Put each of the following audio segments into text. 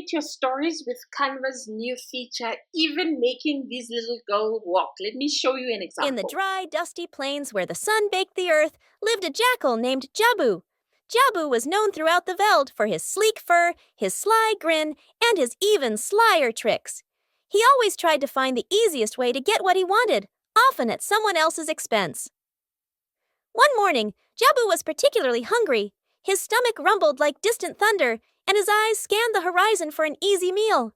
animate your stories with Canva's new feature, even making this little girl walk. Let me show you an example. In the dry, dusty plains where the sun baked the earth lived a jackal named Jabu. Jabu was known throughout the veld for his sleek fur, his sly grin, and his even slyer tricks. He always tried to find the easiest way to get what he wanted, often at someone else's expense. One morning, Jabu was particularly hungry. His stomach rumbled like distant thunder, and his eyes scanned the horizon for an easy meal.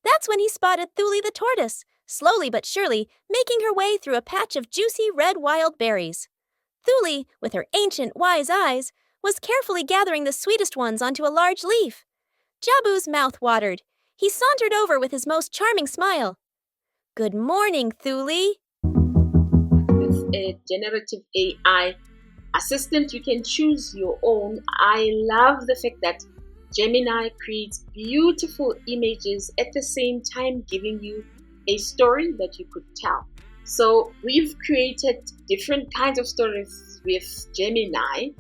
That's when he spotted Thuli the tortoise, slowly but surely making her way through a patch of juicy red wild berries. Thuli, with her ancient wise eyes, was carefully gathering the sweetest ones onto a large leaf. Jabu's mouth watered. He sauntered over with his most charming smile. "Good morning, Thuli." With a generative AI assistant, you can choose your own. I love the fact that Gemini creates beautiful images at the same time giving you a story that you could tell. So we've created different kinds of stories with Gemini.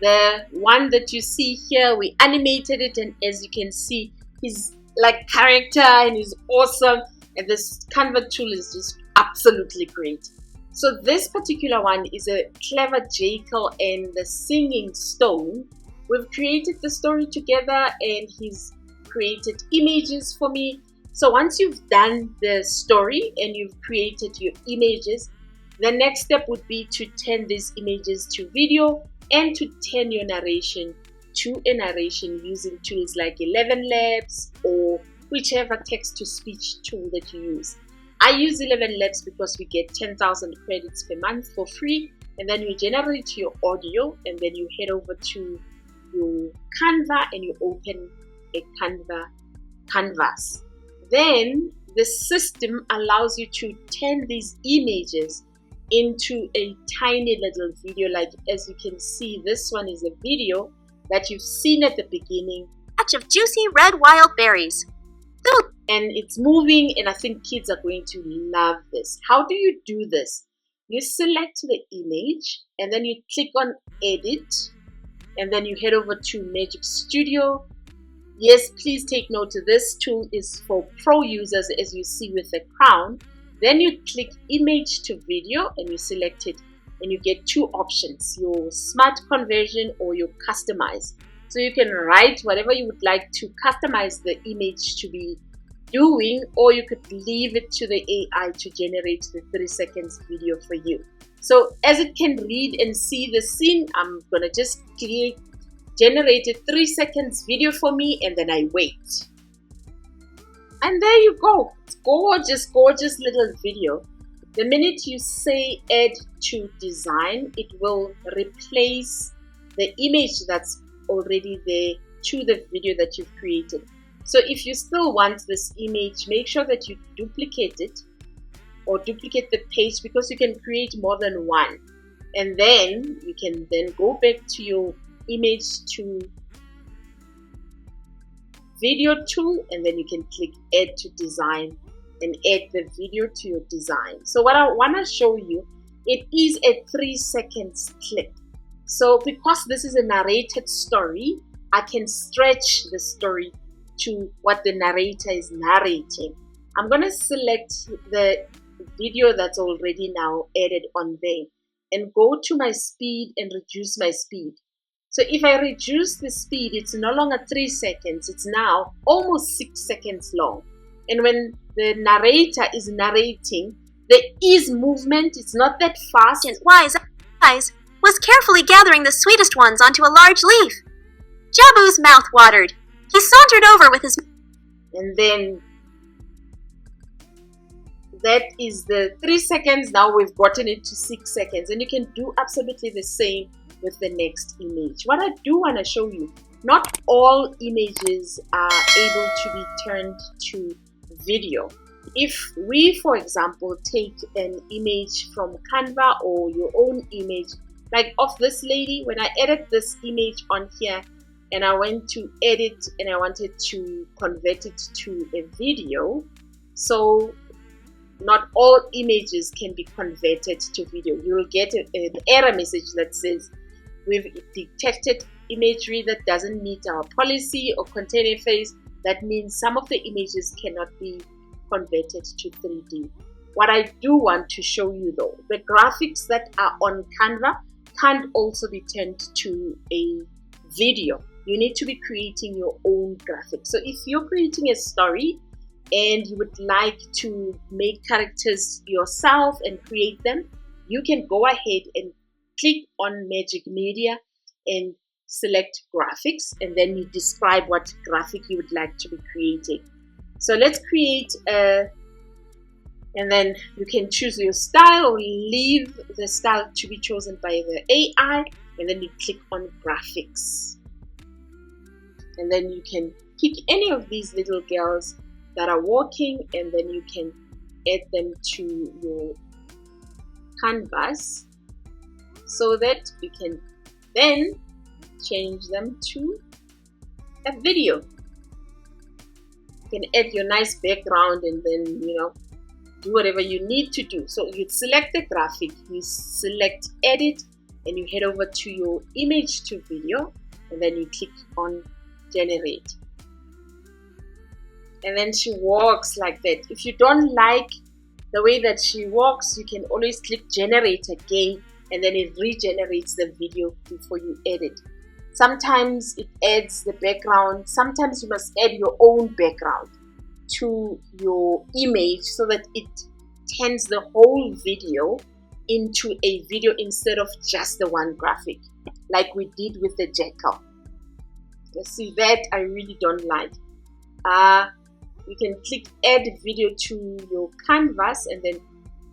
The one that you see here, we animated it, and as you can see, he's like character and he's awesome, and this Canva tool is just absolutely great. So this particular one is a clever jackal and the singing stone. We've created the story together and he's created images for me. So once you've done the story and you've created your images, the next step would be to turn these images to video and to turn your narration to a narration using tools like 11 Labs or whichever text-to-speech tool that you use. I use 11 Labs because we get 10,000 credits per month for free, and then you generate your audio and then you head over to your Canva and you open a canvas. Then the system allows you to turn these images into a tiny little video. Like as you can see, this one is a video that you've seen at the beginning. Patch of juicy red wild berries. And it's moving, and I think kids are going to love this. How do you do this? You select the image and then you click on edit, and then you head over to Magic Studio. Yes, please take note, this tool is for pro users, as you see with the crown. Then you click image to video and you select it, and you get two options, your smart conversion or your customize. So you can write whatever you would like to customize the image to be doing, or you could leave it to the AI to generate the 3 seconds video for you. So as it can read and see the scene, I'm gonna just generate a 3 seconds video for me, and then I wait. And there you go. It's gorgeous little video. The minute you say add to design, it will replace the image that's already there to the video that you've created. So if you still want this image, make sure that you duplicate it or duplicate the page, because you can create more than one. And then you can then go back to your image to video tool, and then you can click add to design and add the video to your design. So what I want to show you, it is a 3 seconds clip. So because this is a narrated story, I can stretch the story to what the narrator is narrating. I'm going to select the video that's already now added on there and go to my speed and reduce my speed. So if I reduce the speed, it's no longer 3 seconds, it's now almost 6 seconds long. And when the narrator is narrating, there is movement, it's not that fast. Wise eyes was carefully gathering the sweetest ones onto a large leaf. Jabu's mouth watered. He sauntered over with his... And then that is the 3 seconds. Now we've gotten it to 6 seconds, and you can do absolutely the same with the next image. What I do want to show you, not all images are able to be turned to video. If we, for example, take an image from Canva or your own image, like of this lady, when I edit this image on here and I went to edit and I wanted to convert it to a video, so not all images can be converted to video. You will get an error message that says, we've detected imagery that doesn't meet our policy or contain a face. That means some of the images cannot be converted to 3D. What I do want to show you though, the graphics that are on Canva can't also be turned to a video. You need to be creating your own graphics. So if you're creating a story and you would like to make characters yourself and create them, you can go ahead and click on Magic Media and select graphics, and then you describe what graphic you would like to be creating. So let's create and then you can choose your style or leave the style to be chosen by the AI, and then you click on graphics. And then you can pick any of these little girls that are walking, and then you can add them to your canvas so that you can then change them to a video. You can add your nice background and then, do whatever you need to do. So you select the graphic, you select edit, and you head over to your image to video, and then you click on generate. And then she walks like that. If you don't like the way that she walks, you can always click generate again, and then it regenerates the video before you edit. Sometimes it adds the background. Sometimes you must add your own background to your image so that it turns the whole video into a video instead of just the one graphic, like we did with the jackal. You see, that I really don't like. You can click add video to your canvas, and then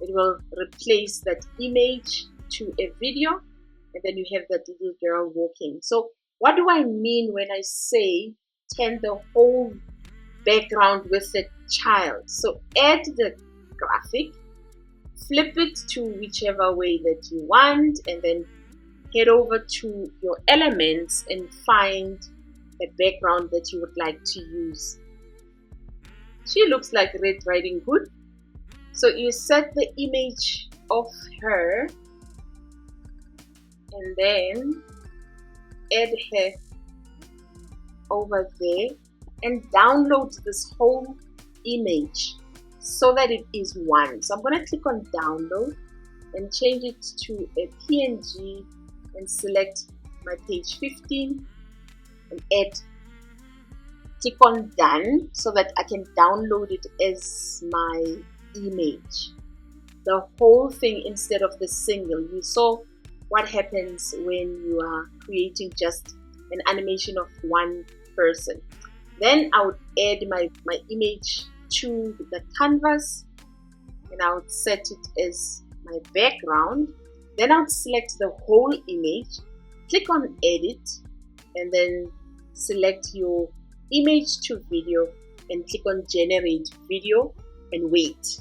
it will replace that image to a video, and then you have that little girl walking. So what do I mean when I say turn the whole background with the child? So add the graphic, flip it to whichever way that you want, and then head over to your elements and find a background that you would like to use. She looks like Red Riding Hood. So you set the image of her and then add her over there and download this whole image so that it is one. So I'm going to click on download and change it to a PNG and select my page 15 and add. Click on done so that I can download it as my image, the whole thing instead of the single. You saw what happens when you are creating just an animation of one person. Then I would add my image to the canvas, and I would set it as my background. Then I would select the whole image, click on edit, and then select your image to video and click on generate video and wait.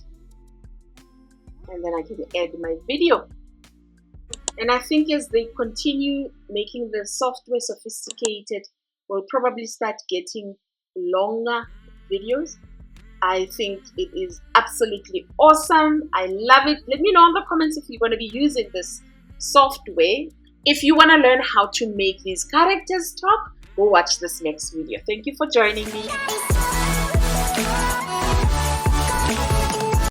And then I can add my video. And I think as they continue making the software sophisticated, we'll probably start getting longer videos. I think it is absolutely awesome. I love it. Let me know in the comments if you're going to be using this software. If you want to learn how to make these characters talk, go watch this next video. Thank you for joining me.